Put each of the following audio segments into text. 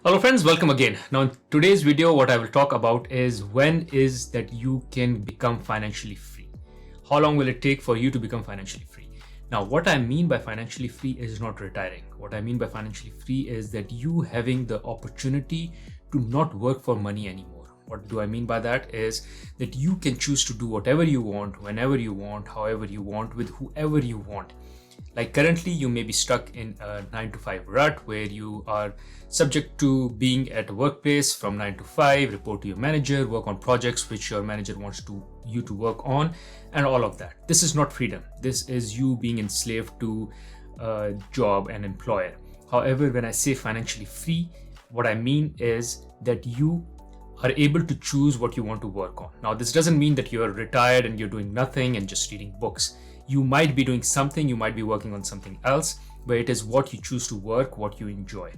Hello friends, welcome again. Now in today's video, what I will talk about is when is that you can become financially free. How long will it take for you to become financially free? Now what I mean by financially free is not retiring. What I mean by financially free is that you having the opportunity to not work for money anymore. What do I mean by that is that you can choose to do whatever you want, whenever you want, however you want, with whoever you want. Like currently you may be stuck in a 9 to 5 rut where you are subject to being at a workplace from 9 to 5, report to your manager, work on projects which your manager wants you to work on, and all of that. This is not freedom. This is you being enslaved to a job and employer. However, when I say financially free, what I mean is that you are able to choose what you want to work on. Now, this doesn't mean that you're retired and you're doing nothing and just reading books. You might be doing something, you might be working on something else, but it is what you choose to work, what you enjoy.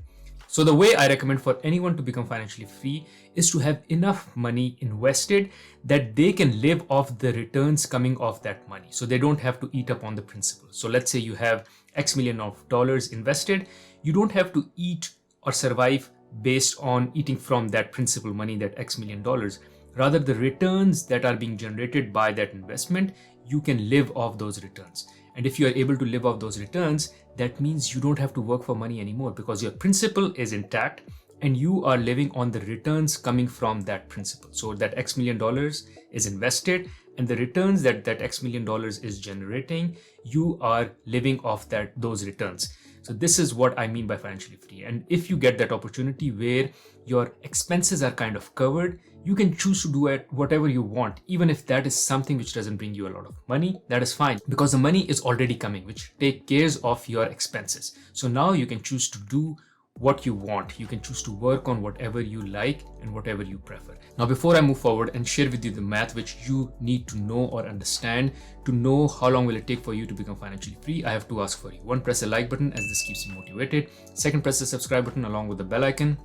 So the way I recommend for anyone to become financially free is to have enough money invested that they can live off the returns coming off that money. So they don't have to eat up on the principal. So let's say you have X million of dollars invested. You don't have to eat or survive based on eating from that principal money, that X million dollars. Rather, the returns that are being generated by that investment, you can live off those returns. And if you are able to live off those returns, that means you don't have to work for money anymore because your principal is intact and you are living on the returns coming from that principal. So that X million dollars is invested and the returns that X million dollars is generating, you are living off those returns. So this is what I mean by financially free. And if you get that opportunity where your expenses are kind of covered, you can choose to do whatever you want. Even if that is something which doesn't bring you a lot of money, that is fine because the money is already coming, which takes care of your expenses. So now you can choose to do what you want. You can choose to work on whatever you like and whatever you prefer. Now, before I move forward and share with you the math which you need to know or understand to know how long will it take for you to become financially free, I have to ask for you. One, press the like button as this keeps me motivated. Second, press the subscribe button along with the bell icon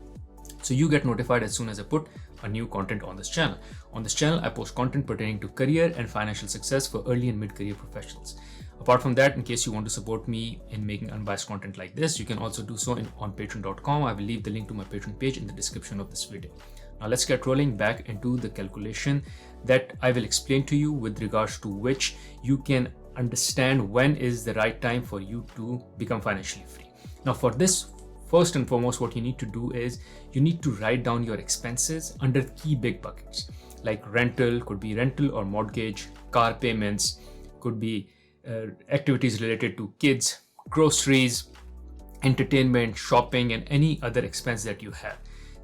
so you get notified as soon as I put a new content on this channel. On this channel, I post content pertaining to career and financial success for early and mid-career professionals. Apart from that, in case you want to support me in making unbiased content like this, you can also do so on patreon.com. I will leave the link to my Patreon page in the description of this video. Now let's get rolling back into the calculation that I will explain to you with regards to which you can understand when is the right time for you to become financially free. Now for this, first and foremost, what you need to do is you need to write down your expenses under key big buckets. Like rental, could be rental or mortgage, car payments, could be activities related to kids, groceries, entertainment, shopping, and any other expense that you have.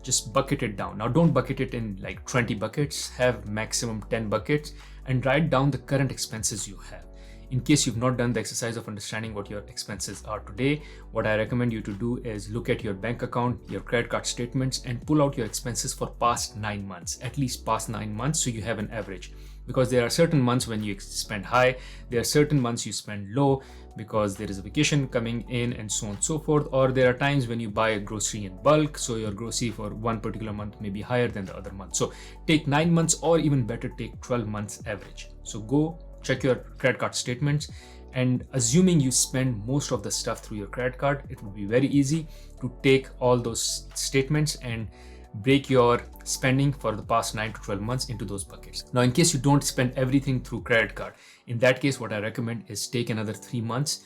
Just bucket it down. Now don't bucket it in like 20 buckets, have maximum 10 buckets and write down the current expenses you have. In case you've not done the exercise of understanding what your expenses are today, what I recommend you to do is look at your bank account, your credit card statements, and pull out your expenses for past 9 months, at least past 9 months, so you have an average. Because there are certain months when you spend high, there are certain months you spend low because there is a vacation coming in and so on and so forth, or there are times when you buy a grocery in bulk, so your grocery for one particular month may be higher than the other month. So take 9 months or even better, take 12 months average. So go check your credit card statements, and assuming you spend most of the stuff through your credit card, it would be very easy to take all those statements and break your spending for the past 9 to 12 months into those buckets. Now, in case you don't spend everything through credit card, in that case, what I recommend is take another 3 months,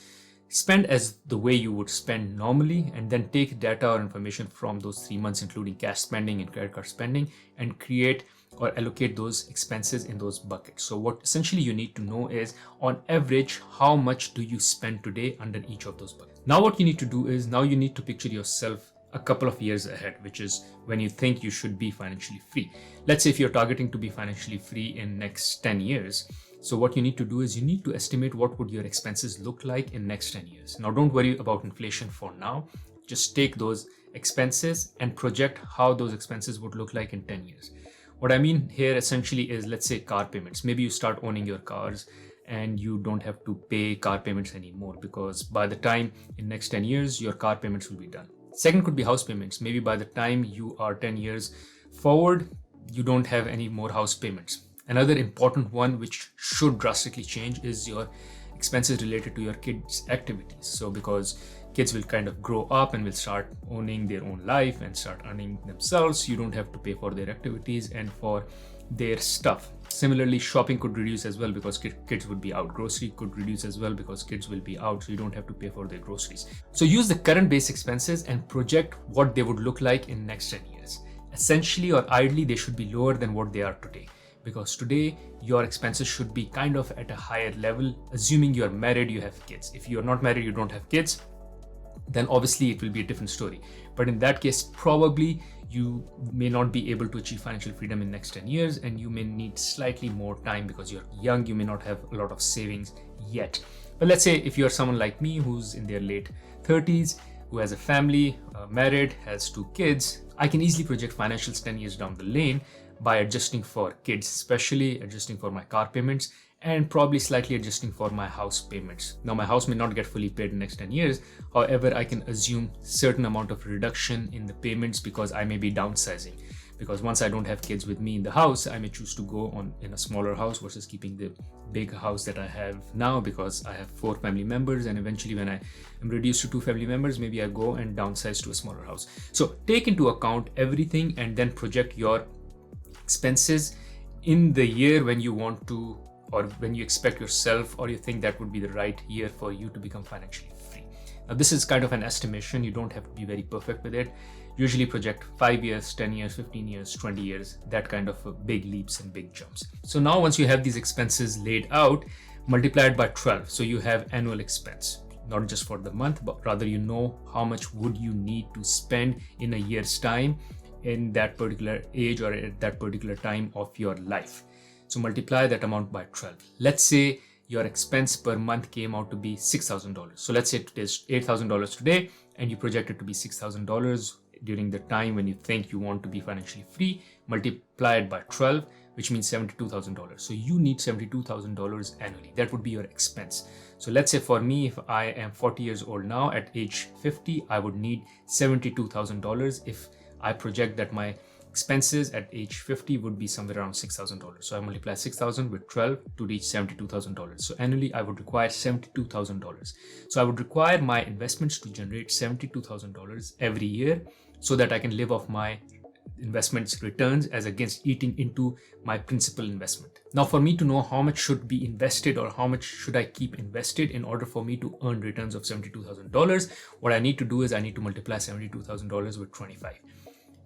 spend as the way you would spend normally, and then take data or information from those 3 months, including cash spending and credit card spending, and create or allocate those expenses in those buckets. So what essentially you need to know is on average, how much do you spend today under each of those buckets? Now what you need to do is now you need to picture yourself a couple of years ahead, which is when you think you should be financially free. Let's say if you're targeting to be financially free in next 10 years. So what you need to do is you need to estimate what would your expenses look like in next 10 years. Now don't worry about inflation for now. Just take those expenses and project how those expenses would look like in 10 years. What I mean here essentially is, let's say car payments. Maybe you start owning your cars and you don't have to pay car payments anymore because by the time in next 10 years, your car payments will be done. Second could be house payments. Maybe by the time you are 10 years forward, you don't have any more house payments. Another important one which should drastically change is your expenses related to your kids' activities. So because kids will kind of grow up and will start owning their own life and start earning themselves. You don't have to pay for their activities and for their stuff. Similarly, shopping could reduce as well because kids would be out. Grocery could reduce as well because kids will be out, so you don't have to pay for their groceries. So use the current base expenses and project what they would look like in next 10 years. Essentially or ideally, they should be lower than what they are today, because today your expenses should be kind of at a higher level, assuming you're married, you have kids. If you're not married, you don't have kids, then obviously it will be a different story. But in that case, probably you may not be able to achieve financial freedom in the next 10 years, and you may need slightly more time because you're young, you may not have a lot of savings yet. But let's say if you're someone like me who's in their late 30s, who has a family, married, has 2 kids, I can easily project financials 10 years down the lane by adjusting for kids, especially adjusting for my car payments and probably slightly adjusting for my house payments. Now, my house may not get fully paid in the next 10 years. However, I can assume certain amount of reduction in the payments because I may be downsizing. Because once I don't have kids with me in the house, I may choose to go on in a smaller house versus keeping the big house that I have now, because I have 4 family members, and eventually when I am reduced to 2 family members, maybe I go and downsize to a smaller house. So take into account everything and then project your expenses in the year when you want to, or when you expect yourself, or you think that would be the right year for you to become financially free. Now, this is kind of an estimation. You don't have to be very perfect with it. Usually project 5 years, 10 years, 15 years, 20 years, that kind of big leaps and big jumps. So now once you have these expenses laid out, multiply it by 12. So you have annual expense, not just for the month, but rather you know how much would you need to spend in a year's time in that particular age or at that particular time of your life. So multiply that amount by 12. Let's say your expense per month came out to be $6,000. So let's say it is $8,000 today, and you project it to be $6,000 during the time when you think you want to be financially free. Multiply it by 12, which means $72,000. So you need $72,000 annually. That would be your expense. So let's say for me, if I am 40 years old now, at age 50, I would need $72,000 if I project that my expenses at age 50 would be somewhere around $6,000. So I multiply 6,000 with 12 to reach $72,000. So annually I would require $72,000. So I would require my investments to generate $72,000 every year so that I can live off my investments returns as against eating into my principal investment. Now, for me to know how much should be invested or how much should I keep invested in order for me to earn returns of $72,000, what I need to do is I need to multiply $72,000 with 25.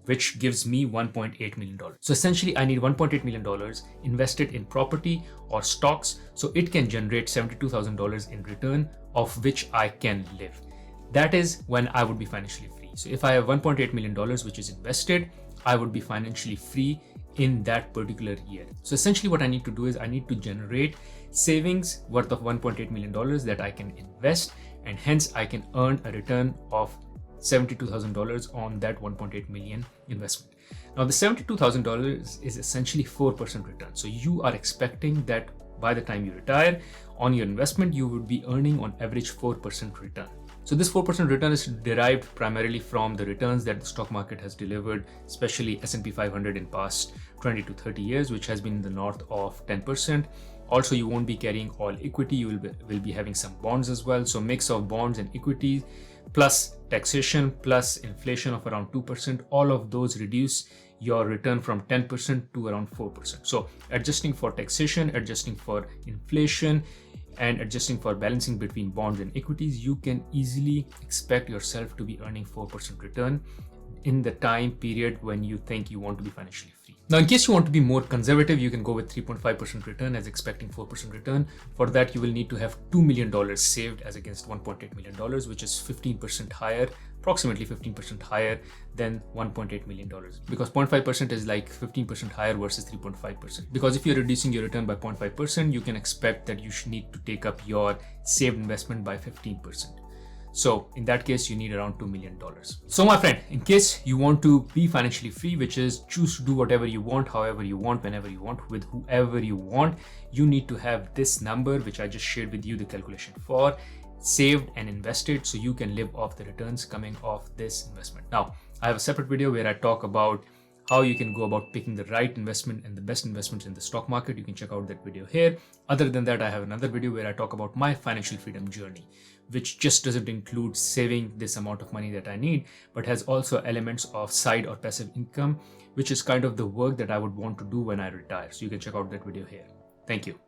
Which gives me $1.8 million. So essentially I need $1.8 million invested in property or stocks so it can generate $72,000 in return, of which I can live. That is when I would be financially free. So if I have $1.8 million which is invested, I would be financially free in that particular year. So essentially what I need to do is I need to generate savings worth of $1.8 million that I can invest, and hence I can earn a return of $72,000 on that 1.8 million investment. Now the $72,000 is essentially 4% return. So you are expecting that by the time you retire on your investment, you would be earning on average 4% return. So this 4% return is derived primarily from the returns that the stock market has delivered, especially S&P 500 in past 20 to 30 years, which has been in the north of 10%. Also, you won't be carrying all equity. You will be having some bonds as well. So mix of bonds and equities plus taxation plus inflation of around 2%. All of those reduce your return from 10% to around 4%. So adjusting for taxation, adjusting for inflation, and adjusting for balancing between bonds and equities, you can easily expect yourself to be earning 4% return in the time period when you think you want to be financially free. Now, in case you want to be more conservative, you can go with 3.5% return as expecting 4% return. For that, you will need to have $2 million saved as against $1.8 million, which is 15% higher, approximately 15% higher than $1.8 million, because 0.5% is like 15% higher versus 3.5%. Because if you're reducing your return by 0.5%, you can expect that you should need to take up your saved investment by 15%. So in that case, you need around $2 million. So my friend, in case you want to be financially free, which is choose to do whatever you want, however you want, whenever you want, with whoever you want, you need to have this number, which I just shared with you the calculation for, saved and invested so you can live off the returns coming off this investment. Now, I have a separate video where I talk about how you can go about picking the right investment and the best investments in the stock market, you can check out that video here. Other than that, I have another video where I talk about my financial freedom journey, which just doesn't include saving this amount of money that I need, but has also elements of side or passive income, which is kind of the work that I would want to do when I retire. So you can check out that video here. Thank you.